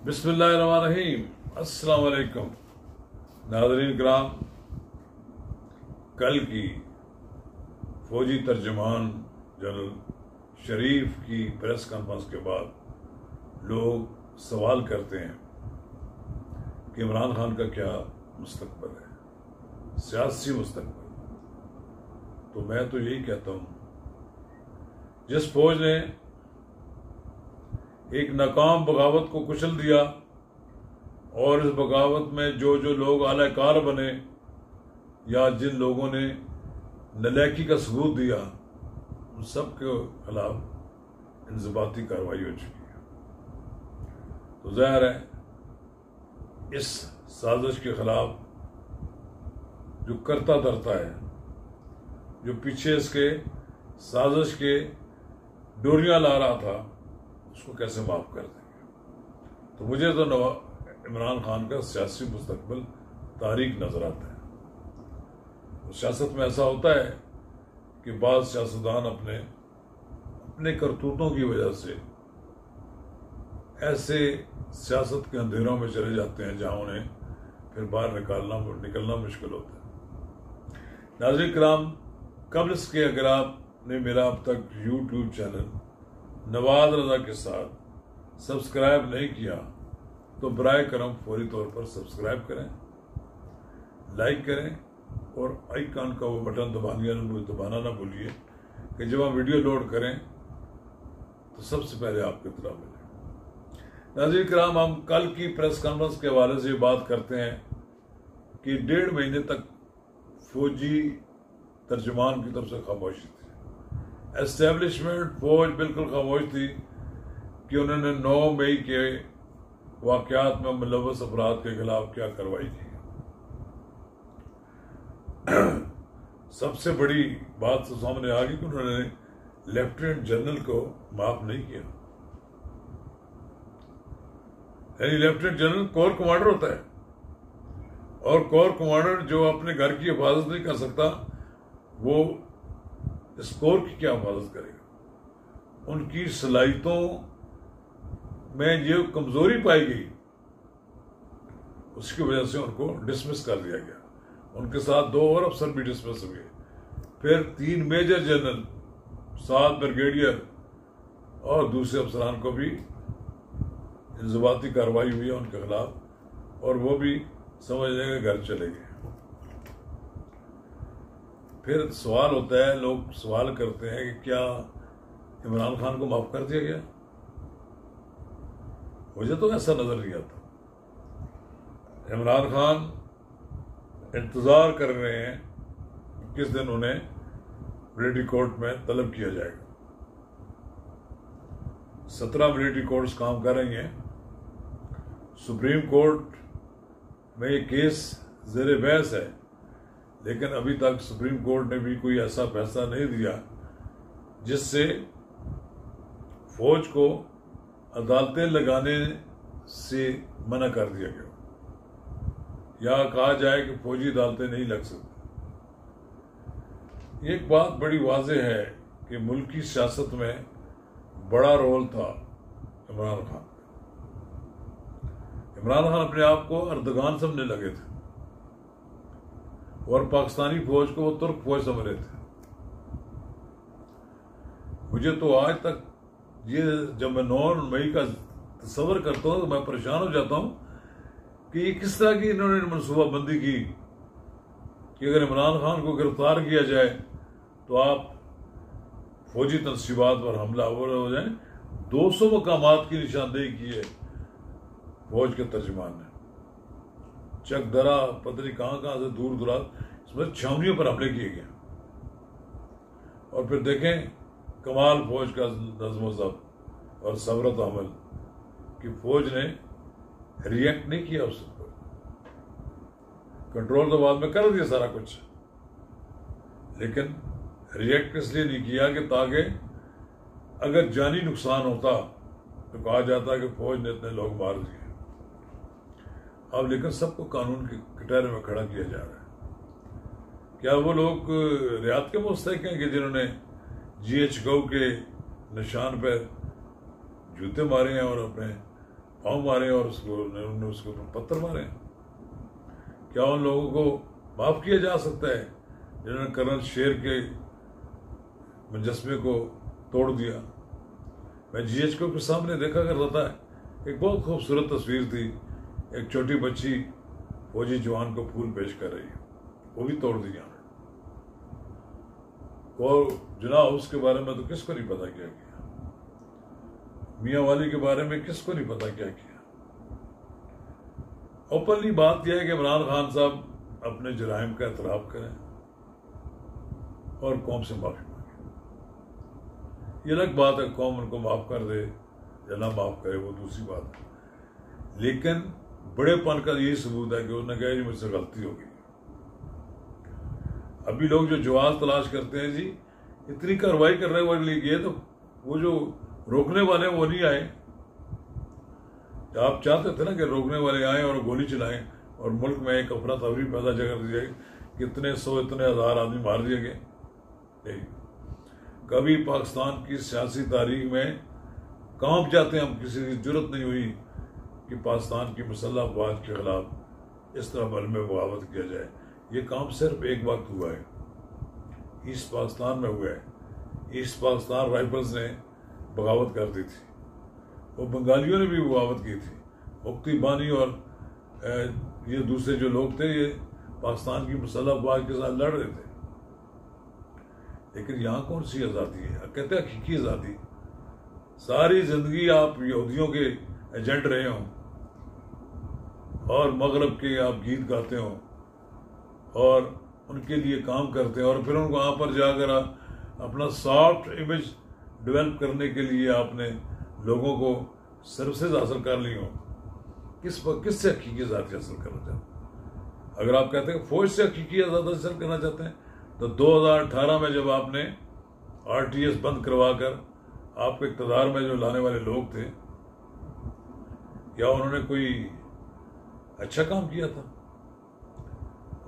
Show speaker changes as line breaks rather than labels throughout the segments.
बिस्मिल्लाहिर्रहमानिर्रहीम। अस्सलाम वालेकुम नाज़रीन किराम। कल की फौजी तर्जुमान जनरल शरीफ की प्रेस कॉन्फ्रेंस के बाद लोग सवाल करते हैं कि इमरान खान का क्या मुस्तकबिल है, सियासी मुस्तकबिल। तो मैं तो यही कहता हूँ, जिस फौज ने एक नाकाम बगावत को कुचल दिया और इस बगावत में जो जो लोग आलाकार बने या जिन लोगों ने नलायकी का सबूत दिया, उन सब के खिलाफ इंजबाती कार्रवाई हो चुकी है। तो जाहिर है इस साजिश के खिलाफ जो करता धरता है, जो पीछे इसके साजिश के डोरियां ला रहा था, उसको कैसे माफ कर देंगे। तो मुझे तो इमरान खान का सियासी मुस्तकबिल तारीक नजर आता है। तो सियासत में ऐसा होता है कि बाद सियासतदान अपने करतूतों की वजह से ऐसे सियासत के अंधेरों में चले जाते हैं जहां उन्हें फिर बाहर निकलना मुश्किल होता है। नाज़रीन किराम, कबल इसके अगर आपने मेरा अब तक यूट्यूब चैनल नवाज रजा के साथ सब्सक्राइब नहीं किया तो बराए करम फौरी तौर पर सब्सक्राइब करें, लाइक करें और आइकन का वो बटन दबाना ना भूलिए कि जब हम वीडियो लोड करें तो सबसे पहले आपको इत्तला मिले। नाज़रीन किराम, हम कल की प्रेस कॉन्फ्रेंस के हवाले से बात करते हैं कि 1.5 महीने तक फौजी तर्जुमान की तरफ से खामोशी थी। एस्टेब्लिशमेंट फौज बिल्कुल खामोश थी कि उन्होंने 9 मई के वाकयात में मुलव्वस अफराद के खिलाफ क्या कार्रवाई की। सबसे बड़ी बात तो सामने आ गई कि उन्होंने लेफ्टिनेंट जनरल को माफ नहीं किया। यानी लेफ्टिनेंट जनरल कोर कमांडर होता है और कोर कमांडर जो अपने घर की हिफाजत नहीं कर सकता, वो इस कोर की क्या हिफाजत करेगा। उनकी सलाहियतों में जो कमजोरी पाई गई, उसकी वजह से उनको डिसमिस कर दिया गया। उनके साथ 2 और अफसर भी डिसमिस हुए, फिर 3 मेजर जनरल, 7 ब्रिगेडियर और दूसरे अफसरान को भी इंजबाती कार्रवाई हुई है उनके खिलाफ, और वो भी समझ लेंगे घर चले गए। फिर सवाल होता है, लोग सवाल करते हैं कि क्या इमरान खान को माफ कर दिया गया। मुझे तो ऐसा नजर नहीं आता। इमरान खान इंतजार कर रहे हैं किस दिन उन्हें मिलिट्री कोर्ट में तलब किया जाएगा। 17 मिलिट्री कोर्ट्स काम कर रही हैं। सुप्रीम कोर्ट में ये केस ज़ेरे बहस है, लेकिन अभी तक सुप्रीम कोर्ट ने भी कोई ऐसा फैसला नहीं दिया जिससे फौज को अदालतें लगाने से मना कर दिया गया या कहा जाए कि फौजी अदालतें नहीं लग सकती। एक बात बड़ी वाज़ेह है कि मुल्की सियासत में बड़ा रोल था इमरान खान। इमरान खान अपने आप को अर्दगान समझने लगे थे और पाकिस्तानी फौज को वो तुर्क फौज समझ रहे थे। मुझे तो आज तक ये, जब मैं 9 मई का तस्वर करता हूँ तो मैं परेशान हो जाता हूँ कि किस तरह की इन्होंने मनसूबाबंदी की कि अगर इमरान खान को गिरफ्तार किया जाए तो आप फौजी तनसीबात पर हमलावर हो जाए। 200 मकामात की निशानदेही की है फौज के तर्जुमान ने। चकदरा पता नहीं कहां से दूर दुराज इसमें छावनियों पर हमले किए गए। और फिर देखें कमाल फौज का नज़्म ज़ब्त और सबरत अमल कि फौज ने रिएक्ट नहीं किया उस पर। कंट्रोल तो बाद में कर दिया सारा कुछ, लेकिन रिएक्ट इसलिए नहीं किया कि ताकि अगर जानी नुकसान होता तो कहा जाता कि फौज ने इतने लोग मार दिए। अब लेकिन सबको कानून के कटहरे में खड़ा किया जा रहा है। क्या वो लोग रियाद के मुस्तहिक हैं कि जिन्होंने GH गौ के निशान पर जूते मारे हैं और अपने पाँव मारे और उन्होंने उसके ऊपर पत्थर मारे। क्या उन लोगों को माफ किया जा सकता है जिन्होंने कर्नल शेर के मुजस्मे को तोड़ दिया? मैं GHQ के सामने देखा करता था, एक बहुत खूबसूरत तस्वीर थी, एक छोटी बच्ची फौजी जवान को फूल पेश कर रही है, वो भी तोड़ दिया। और जुना हाउस के बारे में तो किसको नहीं पता क्या किया, मियाँ वाली के बारे में किसको नहीं पता क्या किया। ओपनली बात यह है कि इमरान खान साहब अपने जुराइम का एतराफ करें और कौम से माफी मांगे। ये अलग बात है, कौम उनको माफ कर दे या ना माफ करे वो दूसरी बात है, लेकिन बड़ेपन का यही सबूत है कि उसने कहा जी मुझसे गलती हो गई। अभी लोग जो जवाब तलाश करते हैं, जी इतनी कार्रवाई कर रहे हैं ये तो वो जो रोकने वाले वो नहीं आए। आप चाहते थे ना कि रोकने वाले आए और गोली चलाएं और मुल्क में एक अफरा तफरी पैदा कर दी जाए, कितने सौ इतने हजार आदमी मार दिए गए। नहीं, कभी पाकिस्तान की सियासी तारीख में कांप जाते हैं हम, किसी की जरूरत नहीं हुई कि पाकिस्तान की मुसल्लह अफवाज के खिलाफ इस तरह बल में बगावत किया जाए। ये काम सिर्फ एक वक्त हुआ है, ईस्ट पाकिस्तान में हुआ है। ईस्ट पाकिस्तान राइफल्स ने बगावत कर दी थी, वो बंगालियों ने भी बगावत की थी। मुफ्ती बानी और ये दूसरे जो लोग थे, ये पाकिस्तान की मुसल्लह अफवाज के साथ लड़ रहे थे। लेकिन यहाँ कौन सी आज़ादी है? कहते हैं हकीकी आज़ादी। सारी जिंदगी आप यहूदियों के एजेंट रहे हों और मगरब के आप गीत गाते हों और उनके लिए काम करते हैं, और फिर उनको वहाँ पर जाकर अपना सॉफ्ट इमेज डेवलप करने के लिए आपने लोगों को सर्विसेज हासिल कर ली हो। किससे हकीकी आज़ादी हासिल करना चाहते हैं? अगर आप कहते हैं फौज से हकीकी आज़ादी हासिल करना चाहते हैं तो 2018 में जब आपने RTS बंद करवाकर आपके इक़्तिदार में जो लाने वाले लोग थे, क्या उन्होंने कोई अच्छा काम किया था?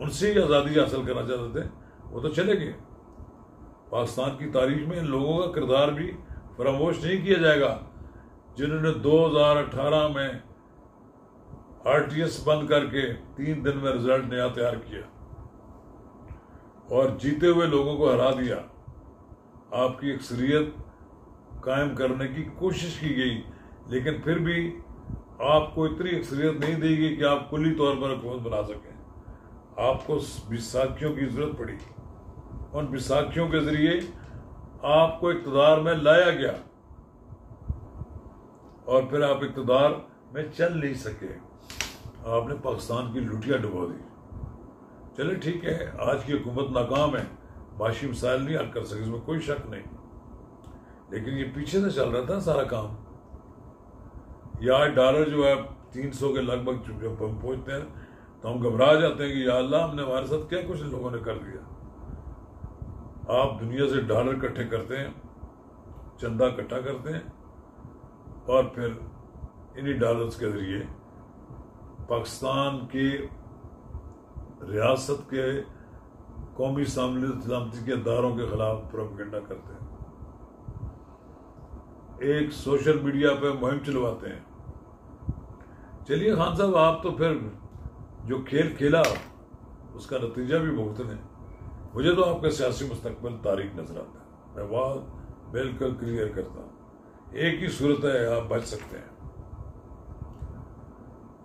उनसे ही आज़ादी हासिल करना चाहते थे, वो तो चले गए। पाकिस्तान की तारीख में इन लोगों का किरदार भी फरामोश नहीं किया जाएगा जिन्होंने 2018 में RTS बंद करके 3 दिन में रिजल्ट नया तैयार किया और जीते हुए लोगों को हरा दिया। आपकी अक्सरियत कायम करने की कोशिश की गई, लेकिन फिर भी आपको इतनी अक्सरियत नहीं दी गई कि आप कुल्ली तौर पर हुकूमत बना सकें। आपको विसाखियों की जरूरत पड़ी, उन विसाखियों के जरिए आपको इक़्तिदार में लाया गया और फिर आप इक़्तिदार में चल नहीं सके। आपने पाकिस्तान की लुटिया डुबो दी। चले ठीक है, आज की हुकूमत नाकाम है, माशी मसाइल नहीं हल कर सके, इसमें कोई शक नहीं, लेकिन ये पीछे से चल रहा था सारा काम। यार डॉलर जो है 300 के लगभग जब हम पहुंचते हैं तो हम घबरा जाते हैं कि या अल्लाह हमने हमारे साथ क्या कुछ लोगों ने कर दिया। आप दुनिया से डॉलर इकट्ठे करते हैं, चंदा इकट्ठा करते हैं और फिर इन्हीं डॉलर्स के जरिए पाकिस्तान की रियासत के कौमी सलामती के अदारों के खिलाफ प्रोपेगेंडा करते हैं, एक सोशल मीडिया पे मुहिम चलवाते हैं। चलिए खान साहब, आप तो फिर जो खेल खेला उसका नतीजा भी भुगतने। मुझे तो आपका सियासी मुस्तकबिल तारीख नजर आता है, मैं बात बिल्कुल क्लियर करता हूँ। एक ही सूरत है, आप बच सकते हैं।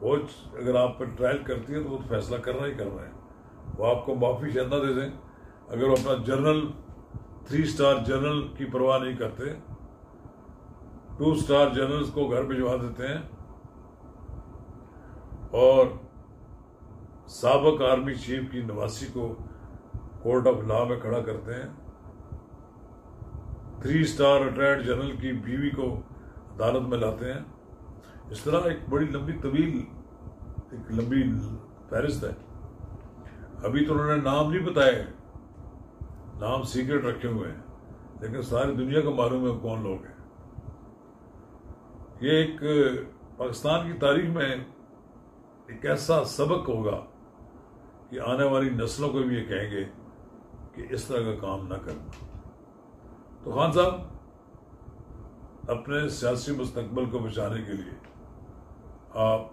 फौज अगर आप पर ट्रायल करती है तो वो तो फैसला करना ही करना है। वो आपको माफी चंदा दे दें, अगर वो अपना जनरल 3 स्टार जनरल की परवाह नहीं करते, 2 स्टार जनरल्स को घर भिजवा देते हैं और साबिक आर्मी चीफ की नवासी को कोर्ट ऑफ लॉ में खड़ा करते हैं, 3 स्टार रिटायर्ड जनरल की बीवी को अदालत में लाते हैं। इस तरह एक बड़ी लंबी फहरिस्त है। अभी तो उन्होंने नाम नहीं बताए, नाम सीक्रेट रखे हुए हैं, लेकिन सारी दुनिया को मालूम है कौन लोग हैं। ये एक पाकिस्तान की तारीख में एक ऐसा सबक होगा कि आने वाली नस्लों को भी ये कहेंगे कि इस तरह का काम ना करना। तो खान साहब, अपने सियासी मुस्तकबिल को बचाने के लिए आप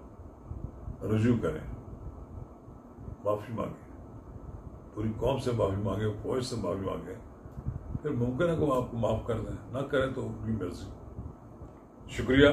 रुजू करें, माफ़ी मांगे, पूरी कौम से माफ़ी मांगे, फौज से माफ़ी मांगे, फिर मुमकिन है कि वो आपको माफ़ कर दें, ना करें तो उनकी मर्जी। शुक्रिया।